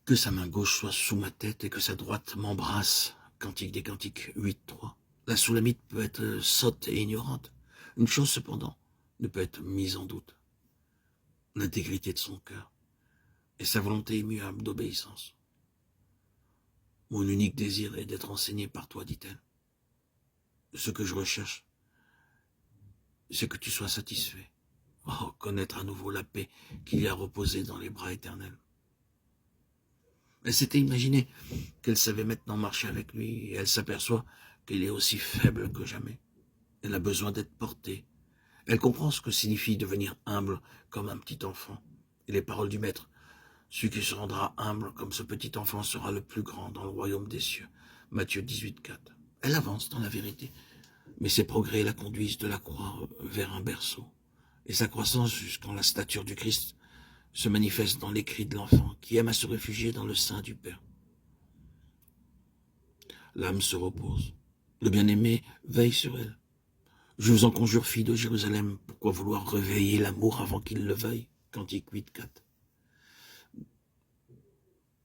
Que sa main gauche soit sous ma tête et que sa droite m'embrasse. Cantique des Cantiques 8.3. La Soulamite peut être sotte et ignorante. Une chose cependant ne peut être mise en doute. L'intégrité de son cœur et sa volonté immuable d'obéissance. Mon unique désir est d'être enseigné par toi, dit-elle. Ce que je recherche, c'est que tu sois satisfait. Oh, connaître à nouveau la paix qu'il y a reposée dans les bras éternels. Elle s'était imaginée qu'elle savait maintenant marcher avec lui et elle s'aperçoit qu'il est aussi faible que jamais. Elle a besoin d'être portée. Elle comprend ce que signifie devenir humble comme un petit enfant. Et les paroles du Maître, celui qui se rendra humble comme ce petit enfant sera le plus grand dans le royaume des cieux. Matthieu 18.4. Elle avance dans la vérité, mais ses progrès la conduisent de la croix vers un berceau. Et sa croissance jusqu'en la stature du Christ se manifeste dans les cris de l'enfant qui aime à se réfugier dans le sein du Père. L'âme se repose. Le bien-aimé veille sur elle. Je vous en conjure, filles de Jérusalem, pourquoi vouloir réveiller l'amour avant qu'il le veuille? Cantique 8.4.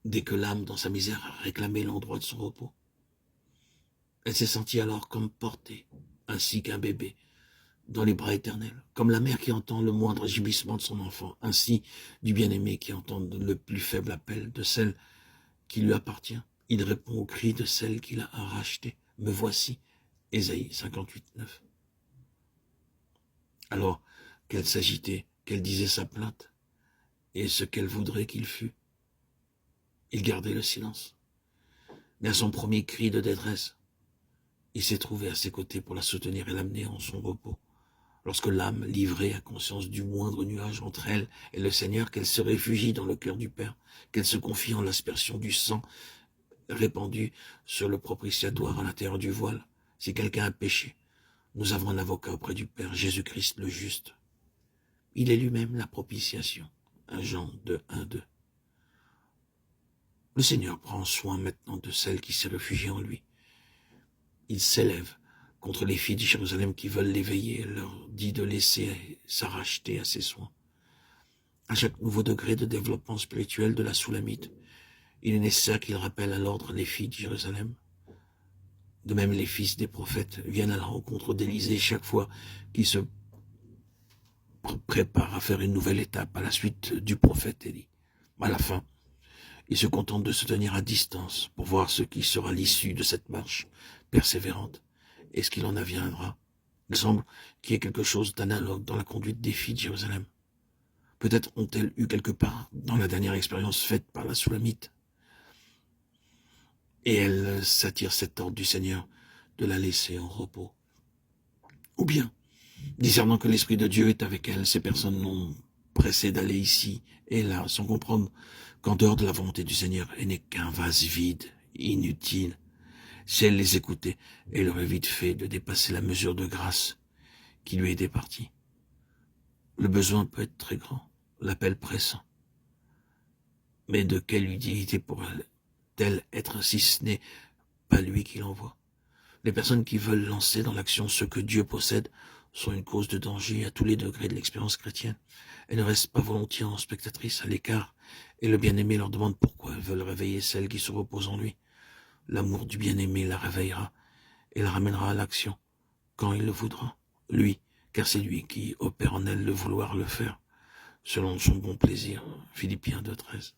Dès que l'âme, dans sa misère, a réclamé l'endroit de son repos, elle s'est sentie alors comme portée, ainsi qu'un bébé, dans les bras éternels, comme la mère qui entend le moindre gémissement de son enfant, ainsi du bien-aimé qui entend le plus faible appel de celle qui lui appartient. Il répond au cri de celle qu'il a racheté. Me voici, Ésaïe 58.9. Alors qu'elle s'agitait, qu'elle disait sa plainte, et ce qu'elle voudrait qu'il fût, il gardait le silence. Mais à son premier cri de détresse, il s'est trouvé à ses côtés pour la soutenir et l'amener en son repos. Lorsque l'âme, livrée à conscience du moindre nuage entre elle et le Seigneur, qu'elle se réfugie dans le cœur du Père, qu'elle se confie en l'aspersion du sang répandu sur le propitiatoire à l'intérieur du voile. Si quelqu'un a péché, nous avons un avocat auprès du Père, Jésus-Christ le juste. Il est lui-même la propitiation. 1 Jean 2.1.2. Le Seigneur prend soin maintenant de celle qui s'est réfugiée en lui. Il s'élève contre les filles de Jérusalem qui veulent l'éveiller et leur dit de laisser sa racheter à ses soins. À chaque nouveau degré de développement spirituel de la Soulamite, il est nécessaire qu'il rappelle à l'ordre les filles de Jérusalem. De même, les fils des prophètes viennent à la rencontre d'Élisée chaque fois qu'ils se préparent à faire une nouvelle étape à la suite du prophète Élie. À la fin, ils se contentent de se tenir à distance pour voir ce qui sera l'issue de cette marche persévérante et ce qu'il en adviendra. Il semble qu'il y ait quelque chose d'analogue dans la conduite des filles de Jérusalem. Peut-être ont-elles eu quelque part dans la dernière expérience faite par la Soulamite. Et elles s'attirent cet ordre du Seigneur de la laisser en repos. Ou bien, discernant que l'Esprit de Dieu est avec elles, ces personnes n'ont pressé d'aller ici et là, sans comprendre qu'en dehors de la volonté du Seigneur, elle n'est qu'un vase vide, inutile. Si elle les écoutait, elle aurait vite fait de dépasser la mesure de grâce qui lui est départie. Le besoin peut être très grand, l'appel pressant. Mais de quelle utilité pourrait-elle être si ce n'est pas lui qui l'envoie? Les personnes qui veulent lancer dans l'action ce que Dieu possède sont une cause de danger à tous les degrés de l'expérience chrétienne. Elles ne restent pas volontiers en spectatrices à l'écart, et le bien-aimé leur demande pourquoi elles veulent réveiller celle qui se repose en lui. L'amour du bien-aimé la réveillera et la ramènera à l'action, quand il le voudra, lui, car c'est lui qui opère en elle le vouloir le faire, selon son bon plaisir. Philippiens 2.13.